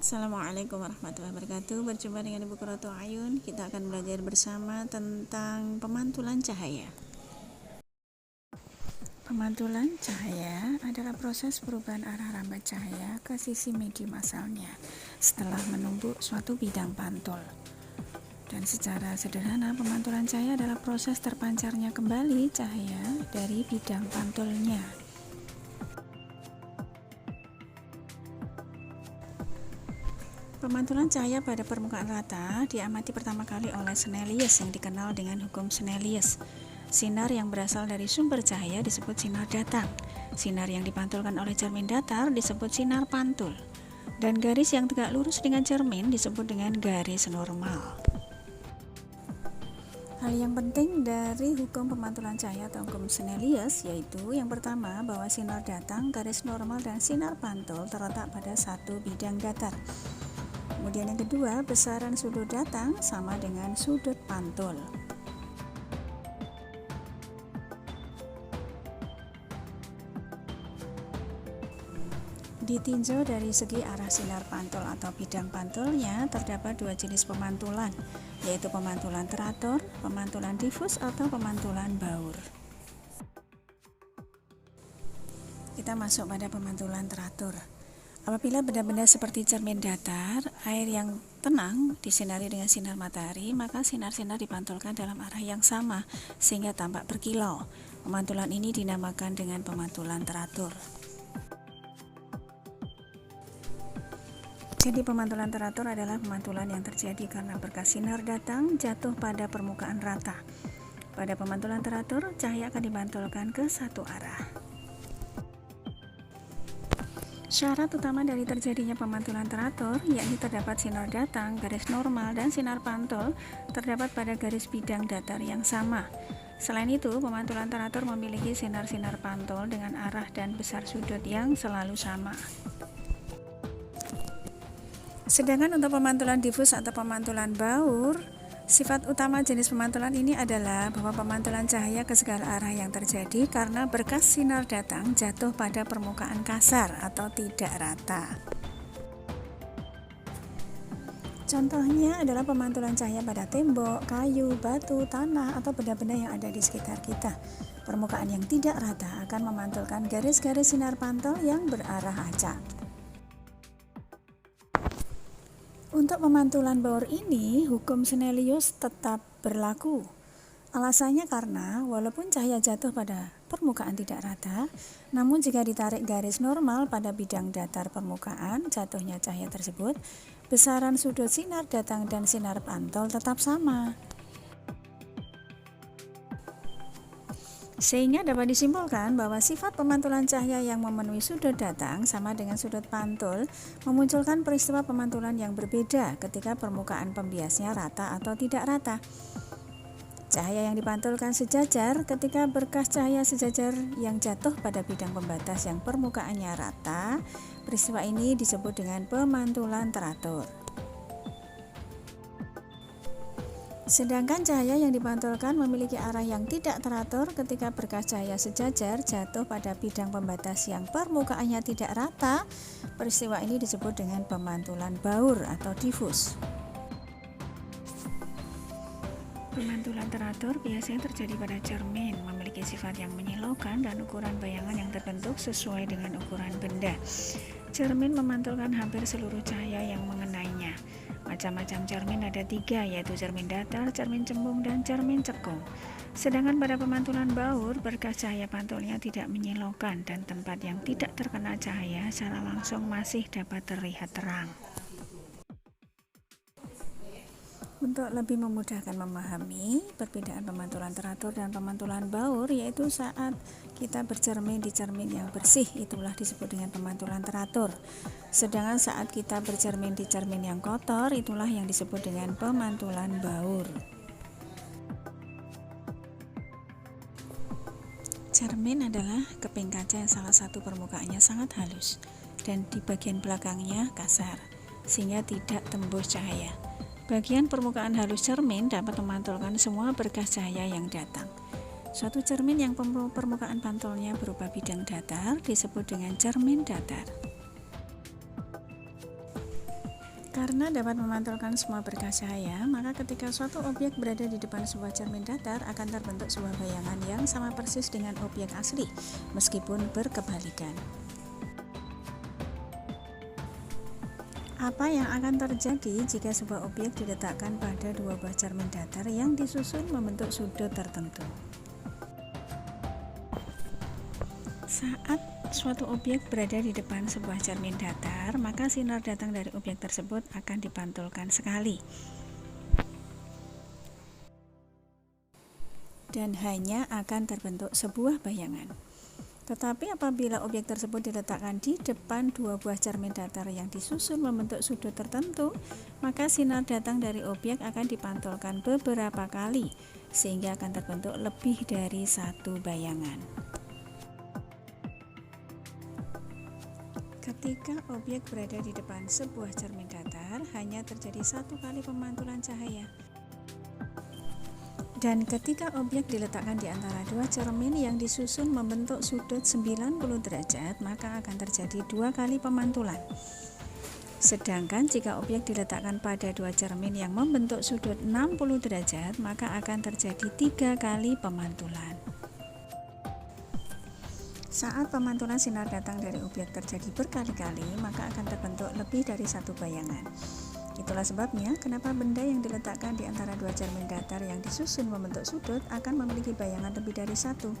Assalamualaikum warahmatullahi wabarakatuh. Berjumpa dengan Ibu Qurratu Ayun. Kita akan belajar bersama tentang pemantulan cahaya. Pemantulan cahaya adalah proses perubahan arah rambat cahaya ke sisi medium asalnya setelah menumbuk suatu bidang pantul. Dan secara sederhana, pemantulan cahaya adalah proses terpancarnya kembali cahaya dari bidang pantulnya. Pemantulan cahaya pada permukaan rata diamati pertama kali oleh Snellius yang dikenal dengan hukum Snellius. Sinar yang berasal dari sumber cahaya disebut sinar datang. Sinar yang dipantulkan oleh cermin datar disebut sinar pantul. Dan garis yang tegak lurus dengan cermin disebut dengan garis normal. Hal yang penting dari hukum pemantulan cahaya atau hukum Snellius yaitu yang pertama bahwa sinar datang, garis normal, dan sinar pantul terletak pada satu bidang datar. Kemudian yang kedua, besaran sudut datang sama dengan sudut pantul. Ditinjau dari segi arah sinar pantul atau bidang pantulnya, terdapat dua jenis pemantulan, yaitu pemantulan teratur, pemantulan difus, atau pemantulan baur. Kita masuk pada pemantulan teratur. Apabila benda-benda seperti cermin datar, air yang tenang disinari dengan sinar matahari, maka sinar-sinar dipantulkan dalam arah yang sama sehingga tampak berkilau. Pemantulan ini dinamakan dengan pemantulan teratur. Jadi pemantulan teratur adalah pemantulan yang terjadi karena berkas sinar datang jatuh pada permukaan rata. Pada pemantulan teratur, cahaya akan dipantulkan ke satu arah. Syarat utama dari terjadinya pemantulan teratur yakni terdapat sinar datang, garis normal, dan sinar pantul terdapat pada garis bidang datar yang sama. Selain itu, pemantulan teratur memiliki sinar-sinar pantul dengan arah dan besar sudut yang selalu sama. Sedangkan untuk pemantulan difus atau pemantulan baur, sifat utama jenis pemantulan ini adalah bahwa pemantulan cahaya ke segala arah yang terjadi karena berkas sinar datang jatuh pada permukaan kasar atau tidak rata. Contohnya adalah pemantulan cahaya pada tembok, kayu, batu, tanah, atau benda-benda yang ada di sekitar kita. Permukaan yang tidak rata akan memantulkan garis-garis sinar pantul yang berarah acak. Untuk pemantulan baur ini, hukum Snellius tetap berlaku. Alasannya karena walaupun cahaya jatuh pada permukaan tidak rata, namun jika ditarik garis normal pada bidang datar permukaan jatuhnya cahaya tersebut, besaran sudut sinar datang dan sinar pantul tetap sama. Sehingga dapat disimpulkan bahwa sifat pemantulan cahaya yang memenuhi sudut datang sama dengan sudut pantul memunculkan peristiwa pemantulan yang berbeda ketika permukaan pembiasnya rata atau tidak rata. Cahaya yang dipantulkan sejajar ketika berkas cahaya sejajar yang jatuh pada bidang pembatas yang permukaannya rata. Peristiwa ini disebut dengan pemantulan teratur. Sedangkan cahaya yang dipantulkan memiliki arah yang tidak teratur ketika berkas cahaya sejajar jatuh pada bidang pembatas yang permukaannya tidak rata. Peristiwa ini disebut dengan pemantulan baur atau difus. Pemantulan teratur biasanya terjadi pada cermin, memiliki sifat yang menyilaukan dan ukuran bayangan yang terbentuk sesuai dengan ukuran benda. Cermin memantulkan hampir seluruh cahaya yang mengenainya. Macam-macam cermin ada 3, yaitu cermin datar, cermin cembung, dan cermin cekung. Sedangkan pada pemantulan baur, berkas cahaya pantulnya tidak menyilaukan dan tempat yang tidak terkena cahaya secara langsung masih dapat terlihat terang. Untuk lebih memudahkan memahami perbedaan pemantulan teratur dan pemantulan baur, yaitu saat kita bercermin di cermin yang bersih, itulah disebut dengan pemantulan teratur. Sedangkan saat kita bercermin di cermin yang kotor, itulah yang disebut dengan pemantulan baur. Cermin adalah keping kaca yang salah satu permukaannya sangat halus dan di bagian belakangnya kasar, sehingga tidak tembus cahaya. Bagian permukaan halus cermin dapat memantulkan semua berkas cahaya yang datang. Suatu cermin yang permukaan pantulnya berupa bidang datar disebut dengan cermin datar. Karena dapat memantulkan semua berkah cahaya, maka ketika suatu objek berada di depan sebuah cermin datar akan terbentuk sebuah bayangan yang sama persis dengan objek asli, meskipun berkebalikan. Apa yang akan terjadi jika sebuah objek diletakkan pada dua buah cermin datar yang disusun membentuk sudut tertentu? Saat suatu objek berada di depan sebuah cermin datar, maka sinar datang dari objek tersebut akan dipantulkan sekali. Dan hanya akan terbentuk sebuah bayangan. Tetapi apabila objek tersebut diletakkan di depan dua buah cermin datar yang disusun membentuk sudut tertentu, maka sinar datang dari objek akan dipantulkan beberapa kali, sehingga akan terbentuk lebih dari satu bayangan. Ketika objek berada di depan sebuah cermin datar, hanya terjadi satu kali pemantulan cahaya. Dan ketika objek diletakkan di antara dua cermin yang disusun membentuk sudut 90 derajat, maka akan terjadi dua kali pemantulan. Sedangkan jika objek diletakkan pada dua cermin yang membentuk sudut 60 derajat, maka akan terjadi tiga kali pemantulan. Saat pemantulan sinar datang dari objek terjadi berkali-kali, maka akan terbentuk lebih dari satu bayangan. Itulah sebabnya kenapa benda yang diletakkan di antara dua cermin datar yang disusun membentuk sudut akan memiliki bayangan lebih dari satu.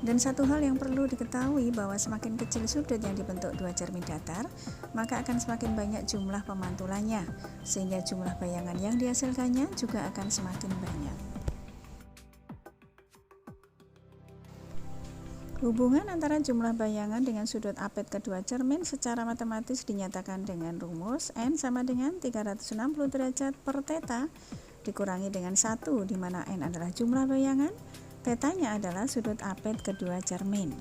Dan satu hal yang perlu diketahui bahwa semakin kecil sudut yang dibentuk dua cermin datar, maka akan semakin banyak jumlah pemantulannya, sehingga jumlah bayangan yang dihasilkannya juga akan semakin banyak. Hubungan antara jumlah bayangan dengan sudut apet kedua cermin secara matematis dinyatakan dengan rumus N sama dengan 360 derajat per theta dikurangi dengan 1, di mana N adalah jumlah bayangan, theta-nya adalah sudut apet kedua cermin.